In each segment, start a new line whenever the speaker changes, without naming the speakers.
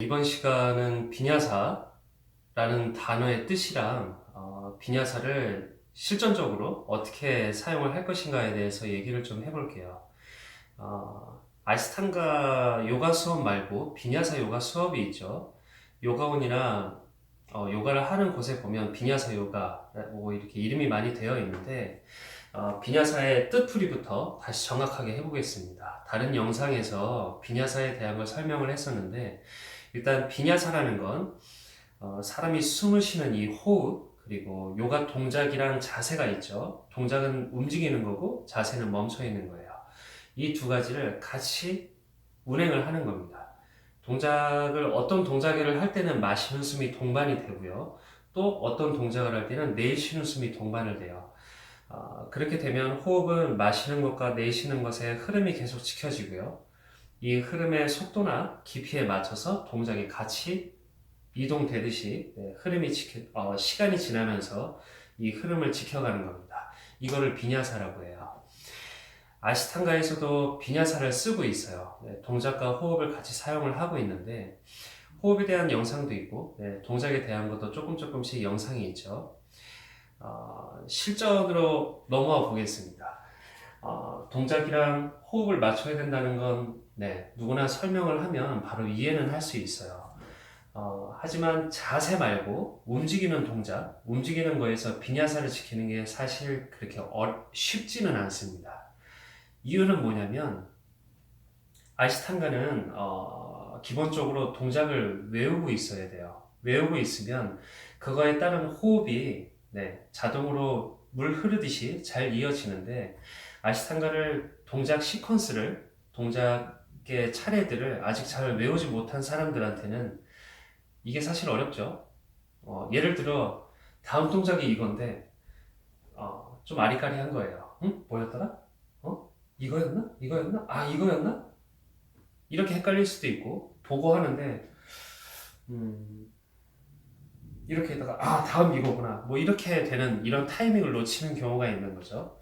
이번 시간은 비냐사라는 단어의 뜻이랑 비냐사를 실전적으로 어떻게 사용을 할 것인가에 대해서 얘기를 좀 해볼게요. 아시탄가 요가 수업 말고 비냐사 요가 수업이 있죠. 요가원이나 요가를 하는 곳에 보면 비냐사 요가라고 이렇게 이름이 많이 되어 있는데 비냐사의 뜻풀이부터 다시 정확하게 해보겠습니다. 다른 영상에서 비냐사에 대한 걸 설명을 했었는데 일단 비냐사라는 건 사람이 숨을 쉬는 이 호흡 그리고 요가 동작이랑 자세가 있죠. 동작은 움직이는 거고 자세는 멈춰 있는 거예요. 이 두 가지를 같이 운행을 하는 겁니다. 어떤 동작을 할 때는 마시는 숨이 동반이 되고요. 또 어떤 동작을 할 때는 내쉬는 숨이 동반을 돼요. 그렇게 되면 호흡은 마시는 것과 내쉬는 것의 흐름이 계속 지켜지고요. 이 흐름의 속도나 깊이에 맞춰서 동작이 같이 이동되듯이 시간이 지나면서 이 흐름을 지켜가는 겁니다. 이거를 비냐사라고 해요. 아시탄가에서도 비냐사를 쓰고 있어요. 동작과 호흡을 같이 사용을 하고 있는데 호흡에 대한 영상도 있고 동작에 대한 것도 조금씩 영상이 있죠. 실전으로 넘어와 보겠습니다. 동작이랑 호흡을 맞춰야 된다는 건 누구나 설명을 하면 바로 이해는 할 수 있어요. 하지만 자세 말고 움직이는 동작, 움직이는 거에서 비냐사를 지키는 게 사실 그렇게 쉽지는 않습니다. 이유는 뭐냐면 아시탄가는 기본적으로 동작을 외우고 있어야 돼요. 외우고 있으면 그거에 따른 호흡이 자동으로 물 흐르듯이 잘 이어지는데 아시탄가를 동작 시퀀스를 동작의 차례들을 아직 잘 외우지 못한 사람들한테는 이게 사실 어렵죠. 예를 들어 다음 동작이 이건데 좀 아리까리한 거예요. 응? 뭐였더라? 이거였나? 이거였나? 이거였나? 이렇게 헷갈릴 수도 있고 보고 하는데 음, 이렇게 했다가 다음 이거구나 뭐 이렇게 되는 이런 타이밍을 놓치는 경우가 있는 거죠.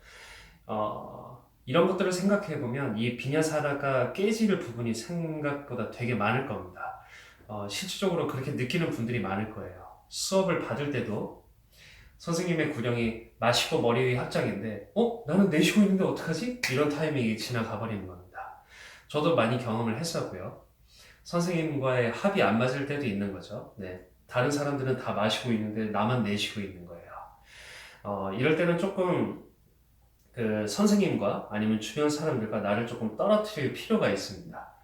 이런 것들을 생각해 보면 이 비냐사라가 깨질 부분이 생각보다 되게 많을 겁니다. 실질적으로 그렇게 느끼는 분들이 많을 거예요. 수업을 받을 때도 선생님의 구령이 마시고 머리 위 합장인데 나는 내쉬고 있는데 어떡하지? 이런 타이밍이 지나가 버리는 겁니다. 저도 많이 경험을 했었고요. 선생님과의 합이 안 맞을 때도 있는 거죠. 다른 사람들은 다 마시고 있는데 나만 내쉬고 있는 거예요. 이럴 때는 조금 그 선생님과 아니면 주변 사람들과 나를 조금 떨어뜨릴 필요가 있습니다.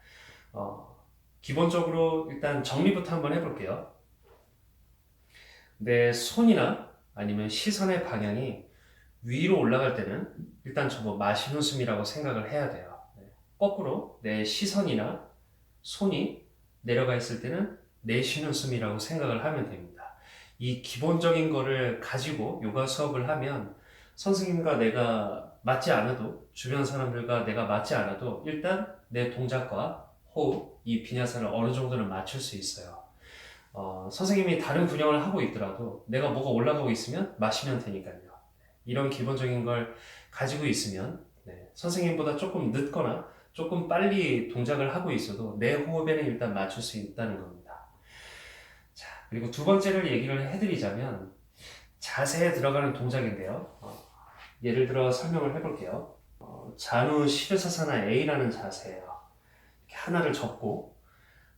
어, 기본적으로 일단 정리부터 한번 해볼게요. 내 손이나 아니면 시선의 방향이 위로 올라갈 때는 일단 저거 마시는 숨이라고 생각을 해야 돼요. 거꾸로 내 시선이나 손이 내려가 있을 때는 내쉬는 숨이라고 생각을 하면 됩니다. 이 기본적인 거를 가지고 요가 수업을 하면 선생님과 내가 맞지 않아도 주변 사람들과 내가 맞지 않아도 일단 내 동작과 호흡, 이 비냐사를 어느 정도는 맞출 수 있어요. 선생님이 다른 분야를 하고 있더라도 내가 뭐가 올라가고 있으면 마시면 되니까요. 이런 기본적인 걸 가지고 있으면 선생님보다 조금 늦거나 조금 빨리 동작을 하고 있어도 내 호흡에는 일단 맞출 수 있다는 겁니다. 자, 그리고 두 번째를 얘기를 해드리자면 자세에 들어가는 동작인데요. 예를 들어 설명을 해볼게요. 자누 시르사사나 A라는 자세예요. 이렇게 하나를 접고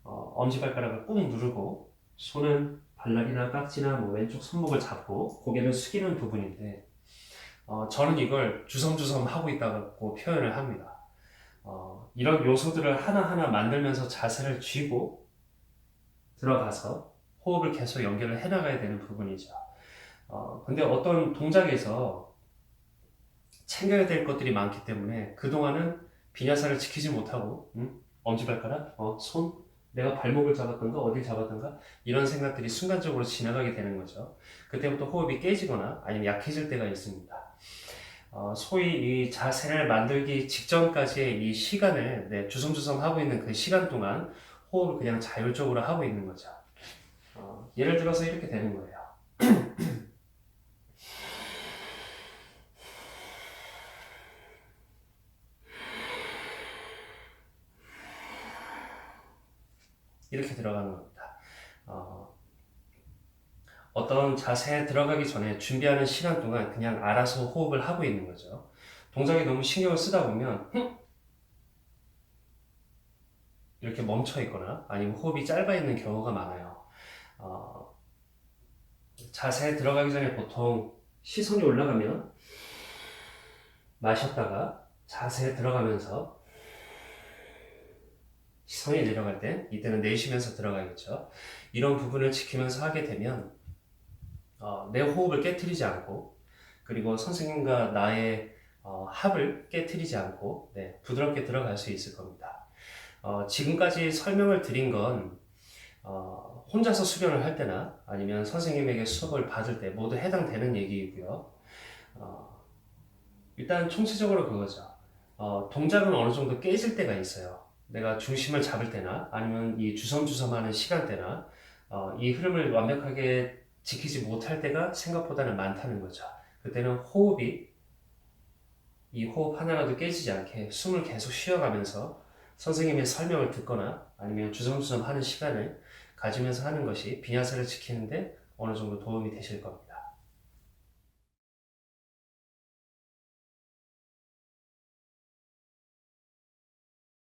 엄지발가락을 꾹 누르고 손은 발날이나 깍지나 뭐 왼쪽 손목을 잡고 고개를 숙이는 부분인데 저는 이걸 주섬주섬 하고 있다고 표현을 합니다. 이런 요소들을 하나하나 만들면서 자세를 쥐고 들어가서 호흡을 계속 연결을 해나가야 되는 부분이죠. 근데 어떤 동작에서 챙겨야 될 것들이 많기 때문에 그동안은 비냐사를 지키지 못하고 엄지발가락, 손, 내가 발목을 잡았던가 어딜 잡았던가 이런 생각들이 순간적으로 지나가게 되는 거죠. 그때부터 호흡이 깨지거나 아니면 약해질 때가 있습니다. 소위 이 자세를 만들기 직전까지의 이 시간을 주섬주섬 하고 있는 그 시간 동안 호흡을 그냥 자율적으로 하고 있는 거죠. 예를 들어서 이렇게 되는 거예요. 이렇게 들어가는 겁니다. 어떤 자세에 들어가기 전에 준비하는 시간 동안 그냥 알아서 호흡을 하고 있는 거죠. 동작에 너무 신경을 쓰다 보면 이렇게 멈춰 있거나 아니면 호흡이 짧아 있는 경우가 많아요. 어, 자세에 들어가기 전에 보통 시선이 올라가면 마셨다가 자세에 들어가면서 시선이 내려갈 때 이때는 내쉬면서 들어가겠죠. 이런 부분을 지키면서 하게 되면 내 호흡을 깨트리지 않고 그리고 선생님과 나의 합을 깨트리지 않고 네, 부드럽게 들어갈 수 있을 겁니다. 지금까지 설명을 드린 건 혼자서 수련을 할 때나 아니면 선생님에게 수업을 받을 때 모두 해당되는 얘기이고요. 일단 총체적으로 그거죠. 동작은 어느 정도 깨질 때가 있어요. 내가 중심을 잡을 때나 아니면 이 주섬주섬하는 시간대나 이 흐름을 완벽하게 지키지 못할 때가 생각보다는 많다는 거죠. 그때는 이 호흡 하나라도 깨지지 않게 숨을 계속 쉬어가면서 선생님의 설명을 듣거나 아니면 주섬주섬 하는 시간을 가지면서 하는 것이 비냐사를 지키는데 어느 정도 도움이 되실 겁니다.